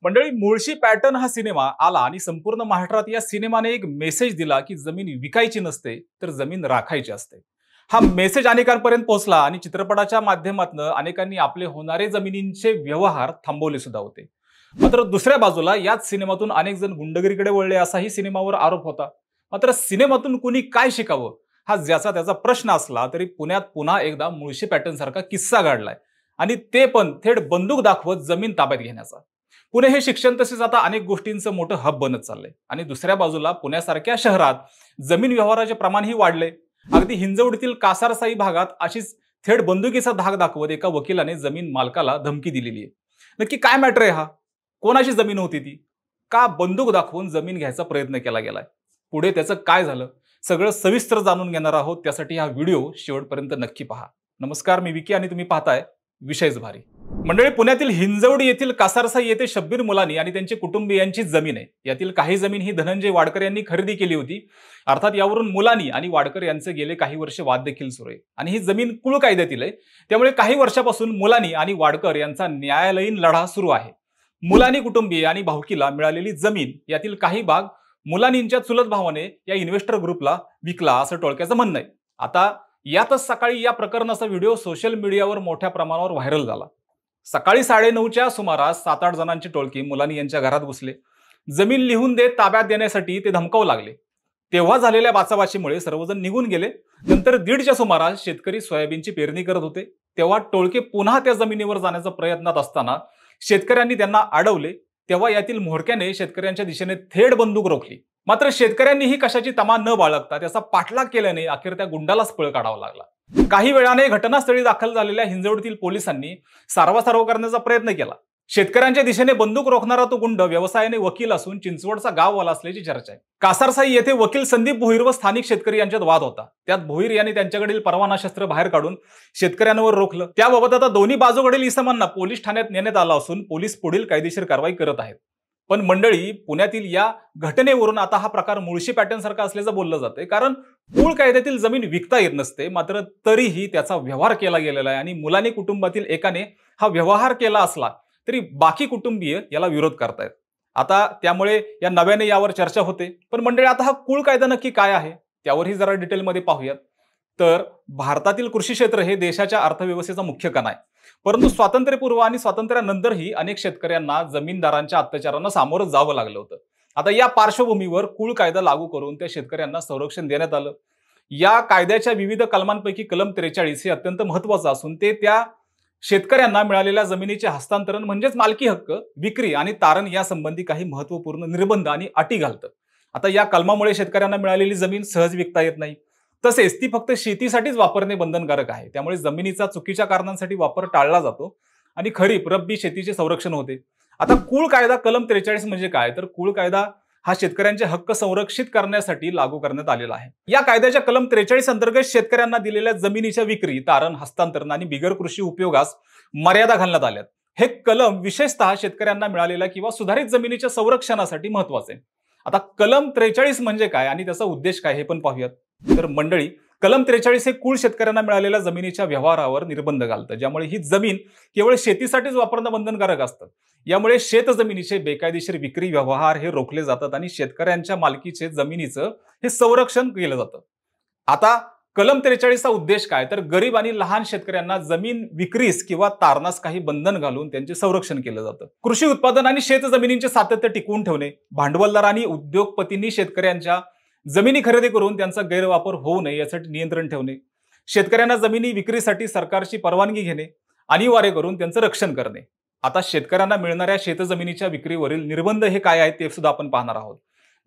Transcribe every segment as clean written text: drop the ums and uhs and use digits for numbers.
मंडळी, मुळशी पॅटर्न हा सिनेमा आला आणि संपूर्ण महाराष्ट्रात या सिनेमाने एक मेसेज दिला की जमीन विकायची नसते तर जमीन राखायची असते। हा मेसेज अनेकांपर्यंत पोहोचला आणि चित्रपटाच्या माध्यमातून अनेकांनी आपले होणारे जमिनींचे व्यवहार थांबवले सुद्धा होते। मात्र दुसऱ्या बाजूला याच सिनेमातून अनेक जण गुंडगिरीकडे वळले असाही सिनेमावर आरोप होता। मात्र सिनेमातून कुणी काय शिकावं हा ज्याचा त्याचा प्रश्न असला तरी पुण्यात पुन्हा एकदा मुळशी पॅटर्न सारखा किस्सा घडलाय आणि ते पण थेट बंदूक दाखवत जमीन ताब्यात घेण्याचा। पुणे हे शिक्षण तसेच आता अनेक गोष्टींचं मोठं हब बनत चाललंय आणि दुसऱ्या बाजूला पुण्यासारख्या शहरात जमीन व्यवहाराचे प्रमाणही वाढले। अगदी हिंजवडीतील कासारसाई भागात अशीच थेट बंदुकीचा धाक दाखवत एका वकिलाने जमीन मालकाला धमकी दिलेली आहे। नक्की काय मॅटर आहे हा? कोणाची जमीन होती ती? का बंदूक दाखवून जमीन घ्यायचा प्रयत्न केला गेलाय? पुढे त्याचं काय झालं सगळं सविस्तर जाणून घेणार आहोत। त्यासाठी हा व्हिडिओ शेवटपर्यंत नक्की पहा। नमस्कार, मी विकी आणि तुम्ही पाहताय विषयच भारी। मंडळी, पुण्यातील हिंजवडी येथील कासारसाई येथे शब्बीर मुलानी आणि त्यांचे कुटुंबियांची जमीन आहे। यातील काही जमीन ही धनंजय वाडकर यांनी खरेदी केली होती। अर्थात यावरून मुलानी आणि वाडकर यांचे गेले काही वर्ष वाद देखील सुरू आहे आणि ही जमीन कुळ कायद्यातील आहे। त्यामुळे काही वर्षापासून मुलानी आणि वाडकर यांचा न्यायालयीन लढा सुरू आहे। मुलानी कुटुंबीय आणि भावकीला मिळालेली जमीन यातील काही भाग मुलानींच्या चुलत भावाने या इन्व्हेस्टर ग्रुपला विकला असं टोळक्याचं म्हणणं आहे। आता यातच सकाळी या प्रकरणाचा व्हिडिओ सोशल मीडियावर मोठ्या प्रमाणावर व्हायरल झाला। सकाळी 9:30च्या सुमारास 7-8 जणांची टोळकी मुलानी यांच्या घरात घुसले। जमीन लिहून देत ताब्यात देण्यासाठी ते धमकावू लागले। तेव्हा झालेल्या बाचाबाचीमुळे सर्वजण निघून गेले। नंतर 1:30च्या सुमारास शेतकरी सोयाबीनची पेरणी करत होते तेव्हा टोळके पुन्हा त्या जमिनीवर जाण्याच्या प्रयत्नात असताना शेतकऱ्यांनी त्यांना अडवले। तेव्हा यातील म्होरक्याने शेतकऱ्यांच्या दिशेने थेट बंदूक रोखली। मात्र शेतकऱ्यांनीही कशाची तमा न बाळगता त्याचा पाठलाग केल्याने अखेर त्या गुंडालाच पळ काढावा लागला। काही वेळाने घटनास्थळी दाखल झालेल्या हिंजवडीतील पोलिसांनी सारवासारव करण्याचा प्रयत्न केला। शेतकऱ्यांच्या दिशेने बंदूक रोखणारा तो गुंड व्यवसायाने वकील असून चिंचवडचा गाववाला असल्याची चर्चा आहे। कासारसाई येथे वकील संदीप भोईर व स्थानिक शेतकरी यांच्यात वाद होता। त्यात भोईर यांनी त्यांच्याकडील परवाना शस्त्र बाहेर काढून शेतकऱ्यांवर रोखलं। त्याबाबत आता दोन्ही बाजूकडील इसमांना पोलीस ठाण्यात नेण्यात आलं असून पोलीस पुढील कायदेशीर कारवाई करत आहेत। पण मंडळी, पुण्यातील या घटनेवरून आता हा प्रकार मुळशी पॅटर्न सारखा असल्याचं बोललं जातंय। कारण मूळ कायद्यातील जमीन विकता येत नसते, मात्र तरीही त्याचा व्यवहार केला गेलेला आहे आणि मुलानी कुटुंबातील एकाने हा व्यवहार केला असला तरी बाकी कुटुंबीय याला विरोध करतायत। आता त्यामुळे या नव्याने यावर चर्चा होते। पण मंडळी, आता हा कुळ कायदा नक्की काय आहे त्यावरही जरा डिटेलमध्ये पाहूयात। तर भारतातील कृषी क्षेत्र हे देशाच्या अर्थव्यवस्थेचा मुख्य कणा आहे। परंतु स्वातंत्र्यपूर्व आणि स्वातंत्र्यानंतरही अनेक शेतकऱ्यांना जमीनदारांच्या अत्याचारांना सामोरं जावं लागलं होतं। आता या पार्श्वभूमीवर कुळ कायदा लागू करून त्या शेतकऱ्यांना संरक्षण देण्यात आलं। या कायद्याच्या विविध कलमांपैकी कलम 43 हे अत्यंत महत्त्वाचं असून ते त्या शेतकऱ्यांना मिळालेल्या जमिनीचे हस्तांतरण म्हणजेच मालकी हक्क, विक्री आणि तारण यासंबंधी काही महत्त्वपूर्ण निर्बंध आणि अटी घालतं। आता या कलमामुळे शेतकऱ्यांना मिळालेली जमीन सहज विकता येत नाही, तसेच ती फक्त शेतीसाठीच वापरणे बंधनकारक आहे। त्यामुळे जमिनीचा चुकीच्या कारणांसाठी वापर टाळला जातो आणि खरीप रब्बी शेतीचे संरक्षण होते। आता कुळ कायदा कलम 43 म्हणजे काय? तर कुळ कायदा हा शेतकऱ्यांचे हक्क संरक्षित करण्यासाठी लागू करण्यात आलेला आहे। या कायद्याच्या कलम 43 अंतर्गत शेतकऱ्यांना दिलेल्या जमिनीच्या विक्री, तारण, हस्तांतरण आणि बिगर कृषी उपयोगास मर्यादा घालण्यात आल्यात। हे कलम विशेषतः शेतकऱ्यांना मिळालेल्या किंवा सुधारित जमिनीच्या संरक्षणासाठी महत्त्वाचे आहे। आता कलम 43 म्हणजे काय आणि त्याचा उद्देश काय हे पण पाहूयात। तर मंडळी, कलम 43 हे कुळ शेतकऱ्यांना मिळालेल्या जमिनीच्या व्यवहारावर निर्बंध घालतं, ज्यामुळे ही जमीन केवळ शेतीसाठीच वापरणं बंधनकारक असतं। यामुळे शेतजमिनीचे बेकायदेशीर विक्री व्यवहार हे रोखले जातात आणि शेतकऱ्यांच्या मालकीचे जमिनीचं हे संरक्षण केलं जातं। आता कलम 43 चा उद्देश काय? तर गरीब आणि लहान शेतकऱ्यांना जमीन विक्रीस किंवा तारणास काही बंधन घालून त्यांचे संरक्षण केलं जातं। कृषी उत्पादन आणि शेतजमिनींचे सातत्य टिकवून ठेवणे, भांडवलदार आणि उद्योगपतींनी शेतकऱ्यांच्या जमिनी खरेदी करून त्यांचा गैरवापर होऊ नये यासाठी नियंत्रण ठेवणे, शेतकऱ्यांना जमिनी विक्रीसाठी सरकारची परवानगी घेणे, अनिवार्य करून त्यांचं रक्षण करणे। आता शेतकऱ्यांना मिळणाऱ्या शेतजमिनीच्या विक्रीवरील निर्बंध हे काय आहेत ते सुद्धा आपण पाहणार आहोत।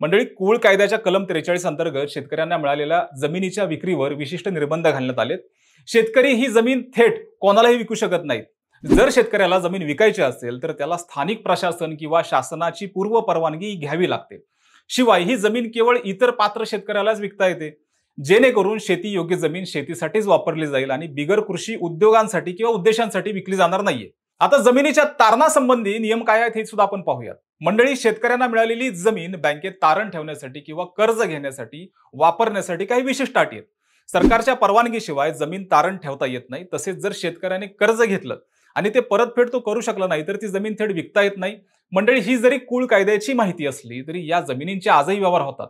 मंडळी, कुळ कायद्याच्या कलम 43 अंतर्गत शेतकऱ्यांना मिळालेल्या जमिनीच्या विक्रीवर विशिष्ट निर्बंध घालण्यात आलेत। शेतकरी ही जमीन थेट कोणालाही विकू शकत नाहीत। जर शेतकऱ्याला जमीन विकायची असेल तर त्याला स्थानिक प्रशासन किंवा शासनाची पूर्व परवानगी घ्यावी लागते। शिवाय ही जमीन केवळ इतर पात्र शेतकऱ्यालाच विकता येते, जेणेकरून शेती योग्य जमीन शेतीसाठीच वापरली जाईल आणि बिगर कृषी उद्योगांसाठी किंवा उद्देशांसाठी विकली जाणार नाहीये। आता जमिनीच्या तारणासंबंधी नियम काय आहेत हे सुद्धा आपण पाहूयात। मंडळी, शेतकऱ्यांना मिळालेली जमीन बँकेत तारण ठेवण्यासाठी किंवा कर्ज घेण्यासाठी वापरण्यासाठी काही विशिष्ट अटी आहेत। सरकारच्या परवानगीशिवाय जमीन तारण ठेवता येत नाही। तसेच जर शेतकऱ्याने कर्ज घेतलं आणि ते परतफेड तो करू शकला नाही तर ती जमीन थेट विकता येत नाही. मंडळी, ही जरी कुळ कायद्याची माहिती असली तरी या जमिनींचे आजही व्यवहार होतात.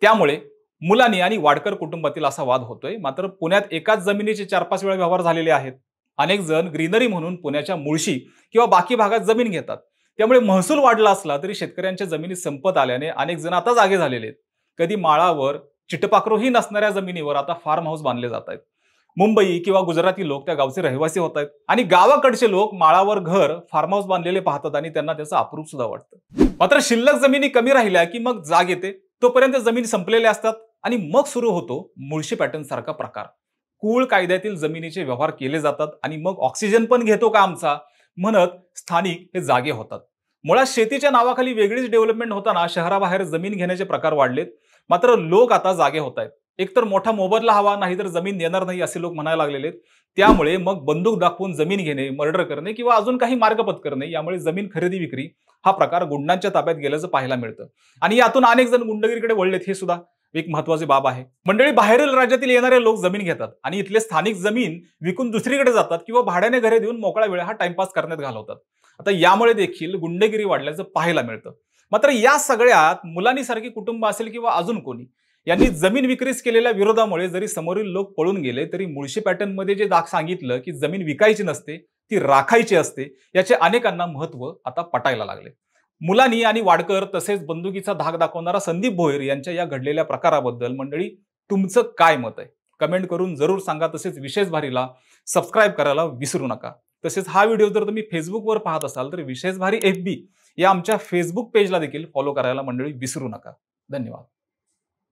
त्यामुळे मुलानी आणि वाडकर कुटुंबातील असा वाद होतोय. मात्र पुण्यात एकाच जमिनीचे 4-5 वेळा व्यवहार झालेले आहेत. अनेक जण ग्रीनरी म्हणून पुण्याच्या मुळशी किंवा बाकी भागात जमीन घेतात. त्यामुळे महसूल वाढला असला तरी शेतकऱ्यांच्या जमिनी संपत आल्याने अनेक जण आता जागे झालेले आहेत. कधी माळावर चिटपाखरूही नसणाऱ्या जमिनीवर आता फार्म हाऊस बांधले जात आहेत. मुंबई किंवा गुजराती लोक त्या गावचे रहिवासी होत आहेत आणि गावाकडचे लोक माळावर घर फार्म हाऊस बांधलेले पाहतात आणि त्यांना त्याचं अप्रूप सुद्धा वाटतं. मात्र शिल्लक जमिनी कमी राहिल्या की मग जाग येते. तोपर्यंत जमिनी संपलेल्या असतात आणि मग सुरू होतो मुळशी पॅटर्न सारखा प्रकार. कुळ कायद्यातील जमिनीचे व्यवहार केले जातात आणि मग ऑक्सिजन पण घेतो का आमचा म्हणत स्थानिक हे जागे होतात. मुळात शेतीच्या नावाखाली वेगळीच डेव्हलपमेंट होताना शहराबाहेर जमीन घेण्याचे प्रकार वाढलेत. मात्र लोक आता जागे होत आहेत. एकतर मोठा मोबदला हवा, नाही तर जमीन देणार नाही असे लोक म्हणायला लागलेले आहेत. त्यामुळे मग बंदूक दाखवून जमीन घेणे, मर्डर करणे किंवा अजून काही मार्ग पत्करणे, यामुळे जमीन खरेदी विक्री हा प्रकार गुंडांच्या ताब्यात गेल्याचं पाहायला मिळतं. आणि यातून अनेक जण गुंडगिरीकडे वळलेत, हे सुद्धा एक महत्वाची बाब आहे. मंडळी, बाहेरील राज्यातील येणारे लोक जमीन घेतात आणि इथले स्थानिक जमीन विकून दुसरीकडे जातात किंवा भाड्याने घरे देऊन मोकळा वेळ हा टाइमपास करण्यात घालवतात. आता यामुळे देखील गुंडगिरी वाढल्याचं पाहायला मिळतं. मात्र या सगळ्यात मुलांनी सारखी कुटुंब असेल किंवा अजून कोणी यांनी जमीन विक्रीस केलेल्या विरोधामुळे जरी समोरील लोक पळून गेले तरी मुळशी पॅटर्न मध्ये जे सांगितलं की जमीन विकायची नसते, ती राखायची असते, याचे अनेकांना महत्व आता पटायला लागले. मुलानी आणि वाडकर तसेच बंदुकीचा धाक दाखवणारा संदीप भोयर यांच्या या घडलेल्या प्रकाराबद्दल मंडळी तुमचं काय मत आहे? कमेंट करून जरूर सांगा. तसेच विशेष भारीला सबस्क्राईब करायला विसरू नका. तसेच हा व्हिडिओ जर तुम्ही फेसबुकवर पाहत असाल तर विशेष भारी FB या आमच्या फेसबुक पेजला देखील फॉलो करायला मंडळी विसरू नका. धन्यवाद.